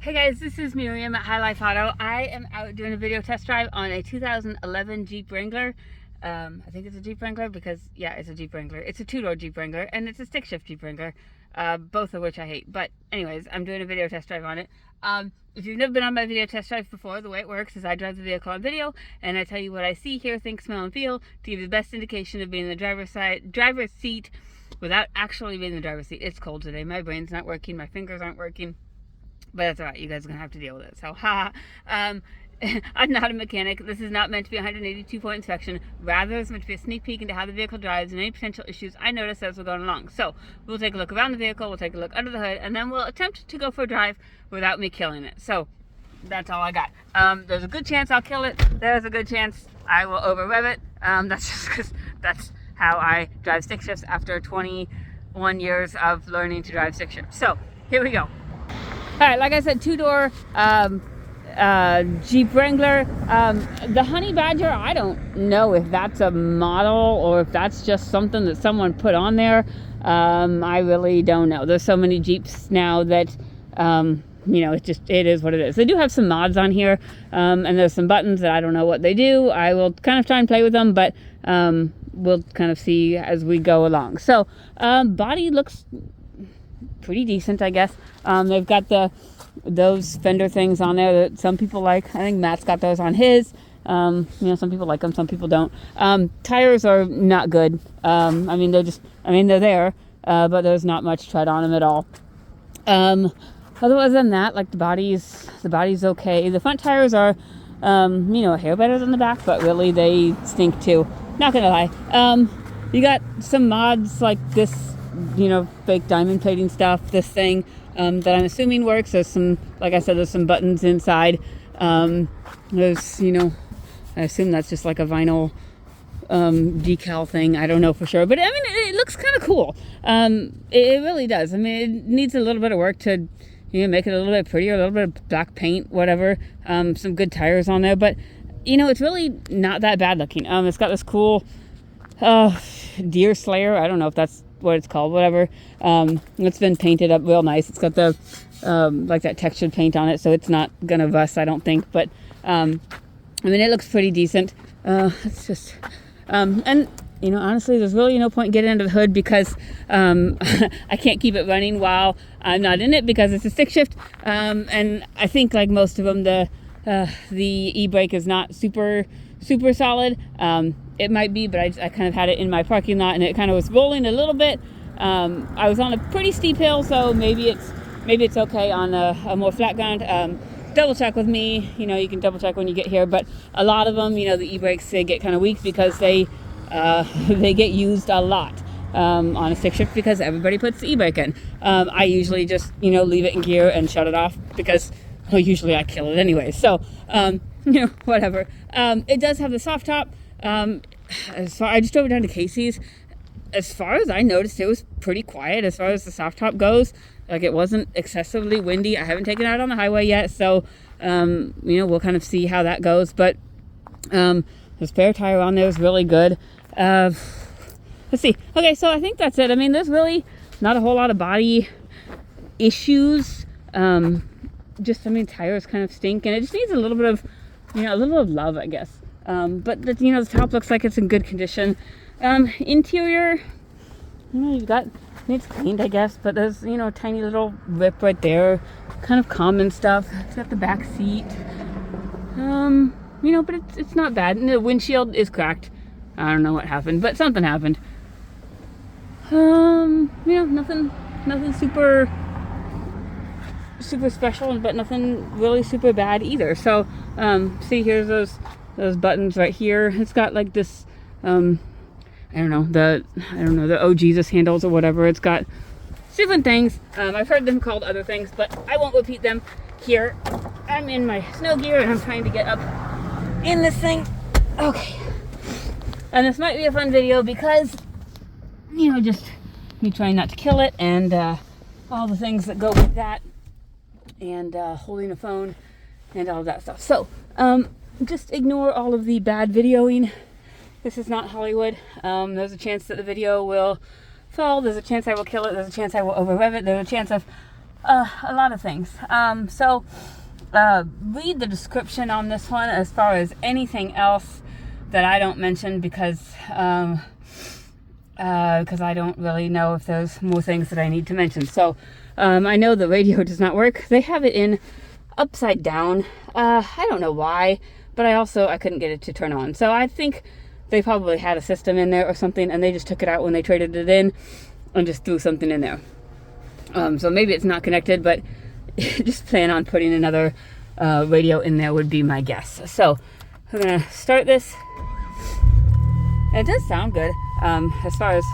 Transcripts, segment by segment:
Hey guys, this is Miriam at High Life Auto. I am out doing a video test drive on a 2011 Jeep Wrangler. I think it's a Jeep Wrangler because, yeah, it's a Jeep Wrangler. It's a two-door Jeep Wrangler, and it's a stick shift Jeep Wrangler, both of which I hate. But anyways, I'm doing a video test drive on it. If you've never been on my video test drive before, the way it works is I drive the vehicle on video, and I tell you what I see, hear, think, smell, and feel to give you the best indication of being in the driver's seat without actually being in the driver's seat. It's cold today. My brain's not working. My fingers aren't working. But that's all right. You guys are going to have to deal with it. So, I'm not a mechanic. This is not meant to be a 182-point inspection. Rather, it's meant to be a sneak peek into how the vehicle drives and any potential issues I notice as we're going along. So, we'll take a look around the vehicle, we'll take a look under the hood, and then we'll attempt to go for a drive without me killing it. So, that's all I got. There's a good chance I'll kill it. There's a good chance I will over-rev it. That's just because that's how I drive stick shifts after 21 years of learning to drive stick shifts. So, here we go. All right, like I said, two-door Jeep Wrangler. The Honey Badger, I don't know if that's a model or if that's just something that someone put on there. I really don't know. There's so many Jeeps now that, you know, it is what it is. They do have some mods on here, and there's some buttons that I don't know what they do. I will kind of try and play with them, but we'll kind of see as we go along. So, body looks pretty decent, I guess. They've got those fender things on there that some people like. I think Matt's got those on his. You know, some people like them, some people don't. Tires are not good. I mean, they're there, but there's not much tread on them at all. Otherwise than that, like the body's okay. The front tires are, you know, a hair better than the back, but really they stink too. Not gonna lie. You got some mods like this, you know, fake diamond plating stuff, this thing that I'm assuming works. There's some, like I said, there's some buttons inside. There's, you know, I assume that's just like a vinyl decal thing. I don't know for sure, but I mean, it looks kind of cool. It really does. I mean, it needs a little bit of work to, you know, make it a little bit prettier, a little bit of black paint, whatever. Some good tires on there, but you know, it's really not that bad looking. It's got this cool deer slayer. I don't know if that's what it's called, whatever. It's been painted up real nice. It's got the like that textured paint on it, so it's not gonna rust, I don't think, but I mean, it looks pretty decent. It's just and you know, honestly, there's really no point getting into the hood because I can't keep it running while I'm not in it because it's a stick shift, and I think like most of them, the e-brake is not super solid. It might be, but I kind of had it in my parking lot and it kind of was rolling a little bit. I was on a pretty steep hill, so maybe it's okay on a more flat ground. Double check with me, you know, you can double check when you get here, but a lot of them, you know, the e-brakes, they get kind of weak because they get used a lot on a stick shift because everybody puts the e-brake in. I usually just, you know, leave it in gear and shut it off because, well, usually I kill it anyway. So, you know, whatever. It does have the soft top. I just drove it down to Casey's. As far as I noticed, it was pretty quiet as far as the soft top goes. Like, it wasn't excessively windy. I haven't taken it out on the highway yet, so you know, we'll kind of see how that goes. But the spare tire on there is really good. Let's see. Okay, so I think that's it. I mean, there's really not a whole lot of body issues. Just, I mean, tires kind of stink, and it just needs a little bit of, you know, a little bit of love, I guess. But you know, the top looks like it's in good condition. Interior, you know, needs cleaned, I guess, but there's, you know, a tiny little rip right there, kind of common stuff. It's got the back seat, you know, but it's not bad. And the windshield is cracked. I don't know what happened, but something happened. You know, nothing super special, but nothing really super bad either. So, see, here's those buttons right here. It's got like this, I don't know, the oh Jesus handles or whatever. It's got different things. I've heard them called other things, but I won't repeat them here. I'm in my snow gear and I'm trying to get up in this thing. Okay. And this might be a fun video because, you know, just me trying not to kill it and all the things that go with that, and holding a phone and all of that stuff. So, just ignore all of the bad videoing. This is not Hollywood. There's a chance that the video will fall. There's a chance I will kill it. There's a chance I will over-rev it. There's a chance of a lot of things. So read the description on this one as far as anything else that I don't mention, because I don't really know if there's more things that I need to mention. So I know the radio does not work. They have it in upside down. I don't know why, but I couldn't get it to turn on. So I think they probably had a system in there or something, and they just took it out when they traded it in and just threw something in there. So maybe it's not connected, but just plan on putting another radio in there would be my guess. So I'm gonna start this. It does sound good. As far as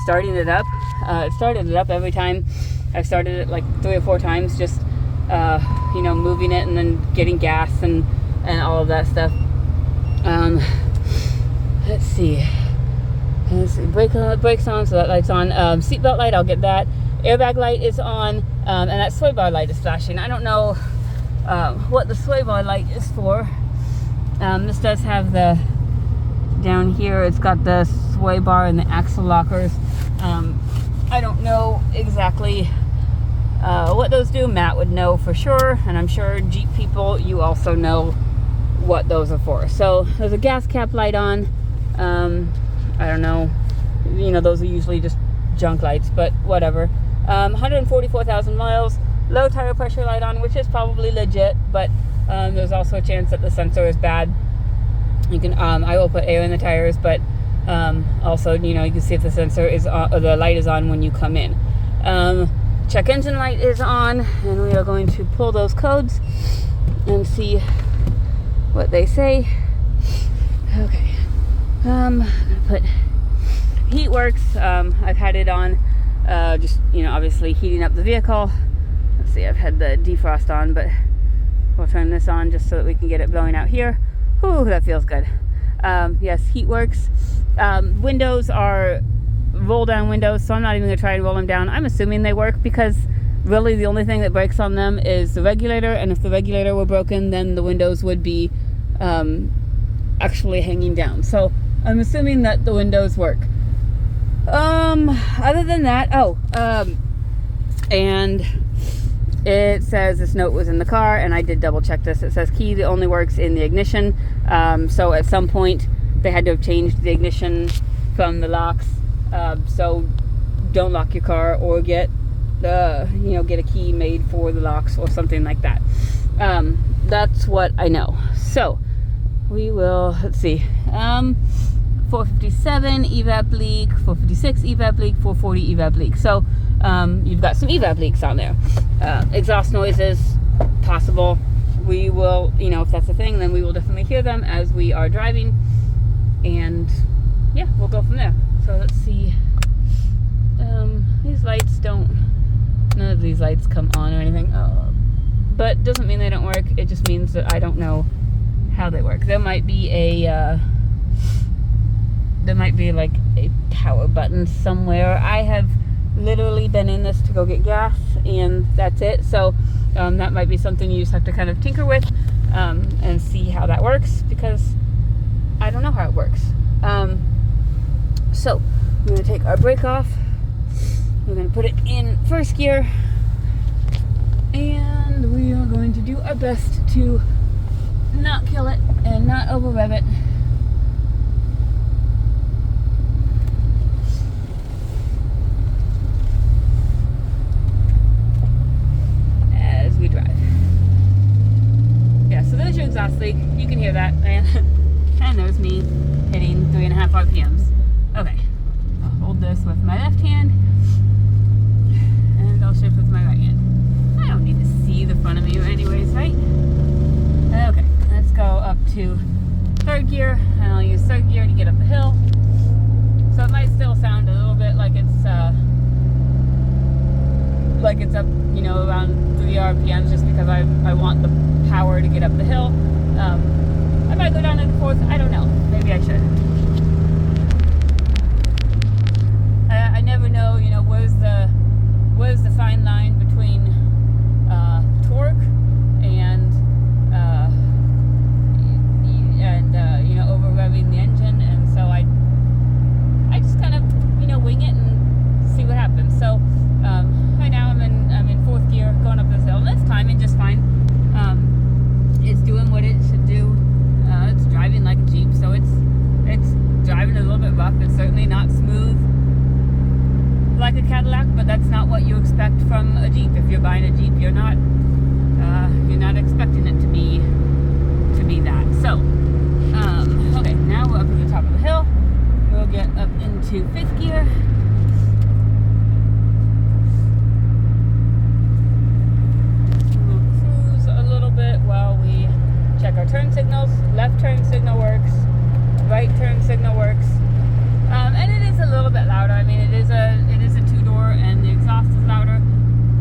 starting it up, it started it up every time. I've started it like 3 or 4 times, just moving it and then getting gas and all of that stuff. Let's see. Brakes on, so that light's on. Seatbelt light, I'll get that. Airbag light is on, and that sway bar light is flashing. I don't know what the sway bar light is for. This does have down here, it's got the sway bar and the axle lockers. I don't know exactly what those do. Matt would know for sure, and I'm sure Jeep people, you also know what those are for. So there's a gas cap light on. I don't know, those are usually just junk lights, but whatever. 144,000 miles. Low tire pressure light on, which is probably legit, but there's also a chance that the sensor is bad. You can I will put air in the tires, but also you can see if the sensor is on, or the light is on when you come in. Check engine light is on, and we are going to pull those codes and see what they say. Okay, I'm gonna put heat works. I've had it on, just obviously heating up the vehicle. Let's see, I've had the defrost on, but we'll turn this on just so that we can get it blowing out here. Ooh, that feels good. Yes, heat works. Windows are roll down windows, so I'm not even gonna try and roll them down. I'm assuming they work, because really the only thing that breaks on them is the regulator, and if the regulator were broken, then the windows would be actually hanging down. So I'm assuming that the windows work. Other than that, and it says this note was in the car, and I did double check this. It says key that only works in the ignition. So at some point they had to have changed the ignition from the locks. So don't lock your car, or get a key made for the locks or something like that. That's what I know. So we will, let's see, 457 evap leak, 456 evap leak, 440 evap leak. So you've got some evap leaks on there. Exhaust noises, possible. We will, if that's a thing, then we will definitely hear them as we are driving, and yeah, we'll go from there. So let's see. These lights none of these lights come on or anything, but doesn't mean they don't work. It just means that I don't know how they work. There might be like a power button somewhere. I have literally been in this to go get gas, and that's it. So that might be something you just have to kind of tinker with and see how that works, because I don't know how it works. So I'm going to take our brake off. We're going to put it in first gear, and we are going to do our best to not kill it and not over rev it. As we drive. Yeah, so there's your exhaust leak. You can hear that, and there's me hitting 3.5 RPMs. Okay, I'll hold this with my left hand, and I'll shift with my right hand. I don't need to see the front of me anyways, right? Okay, let's go up to third gear, and I'll use third gear to get up the hill. So it might still sound a little bit like it's up, around 3 RPMs, just because I want the power to get up the hill. I might go down to the fourth. I don't know. Maybe I should. I never know. Where's the fine line between torque and over revving the engine, and so I just kind of wing it and see what happens. So right now I'm in fourth gear. that's not what you expect from a Jeep. If you're buying a Jeep, you're not expecting it to be that. So, okay, now we're up at the top of the hill. We'll get up into 5th gear. We'll cruise a little bit while we check our turn signals. Left turn signal works. Right turn signal works. And it is a little bit louder. I mean, it is a two-door, and the exhaust is louder.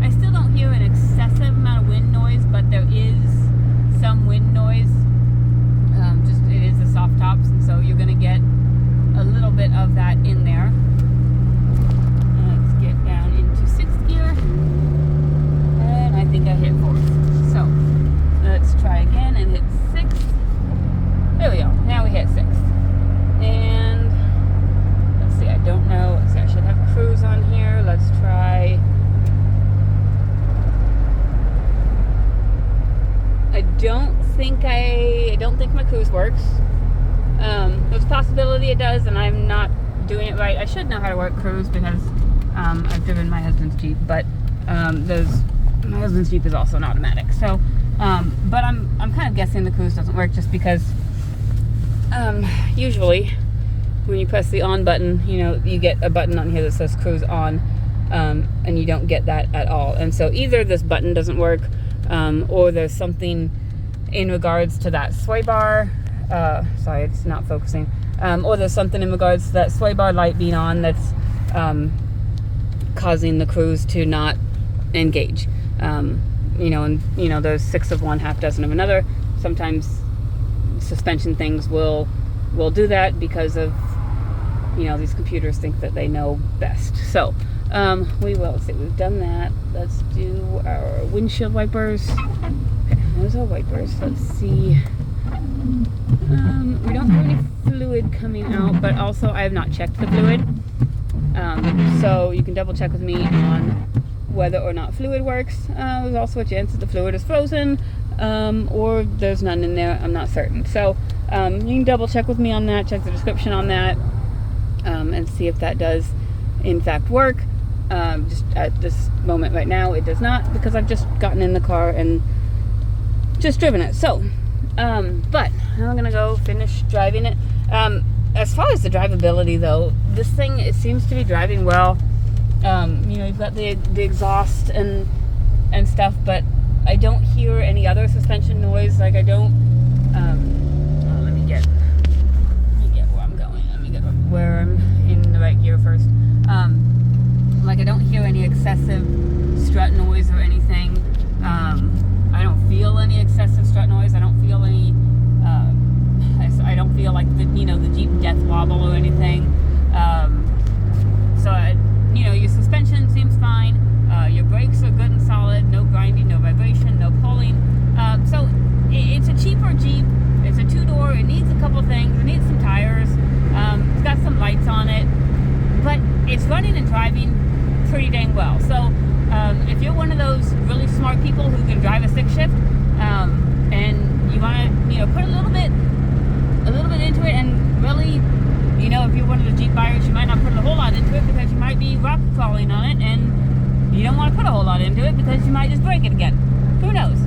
I still don't hear an excessive amount of wind noise, but there is some wind noise. Just it is a soft tops, and so you're going to get a little bit of that in there. Let's get down into 6th gear, and I think I hit 4th. So let's try again and hit 6th. There we go. Now we hit 6th, and let's see. I don't know. Let's see. I should have cruise on here. Let's try. I don't think my cruise works. There's a possibility it does, and I'm not doing it right. I should know how to work cruise because I've driven my husband's Jeep, but my husband's Jeep is also an automatic. So, but I'm kind of guessing the cruise doesn't work just because usually when you press the on button, you get a button on here that says cruise on, and you don't get that at all. And so either this button doesn't work, or there's something in regards to that sway bar. Sorry, it's not focusing. Or there's something in regards to that sway bar light being on that's causing the cruise to not engage. There's 6 of one, half dozen of another. Sometimes suspension things will do that because of these computers think that they know best. So we will. Let's see, we've done that. Let's do our windshield wipers. Okay, those are wipers. Let's see. We don't have any fluid coming out, but also I have not checked the fluid. So you can double check with me on whether or not fluid works. There's also a chance that the fluid is frozen, or there's none in there. I'm not certain. So you can double check with me on that, check the description on that, and see if that does in fact work. Just at this moment right now it does not, because I've just gotten in the car and just driven it. So but I'm gonna go finish driving it. As far as the drivability though, this thing, it seems to be driving well. You've got the exhaust and stuff, but I don't hear any other suspension noise. Like I don't let me get where I'm going. Let me get where I'm in the right gear first. Like I don't hear any excessive strut noise or anything. I don't feel any excessive strut noise. I don't feel any. I don't feel like the Jeep death wobble or anything. Your suspension seems fine. Your brakes are good and solid. No grinding, no vibration, no pulling. So it's a cheaper Jeep. It's a 2-door. It needs a couple things. It needs some tires. It's got some lights on it, but it's running and driving pretty dang well. So if you're one of those really smart people who can drive a stick shift, and you want to put a little bit into it, and really if you're one of the Jeep buyers, you might not put a whole lot into it because you might be rock crawling on it, and you don't want to put a whole lot into it because you might just break it again. Who knows?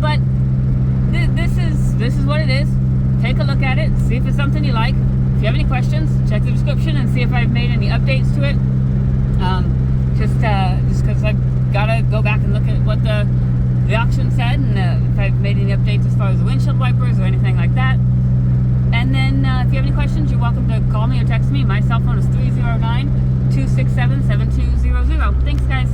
But this is what it is. Take a look at it, see if it's something you like. If you have any questions, check the description and see if I've made any updates to it. Just because I've got to go back and look at what the auction said, and if I've made any updates as far as the windshield wipers or anything like that. And then if you have any questions, you're welcome to call me or text me. My cell phone is 309-267-7200. Thanks, guys.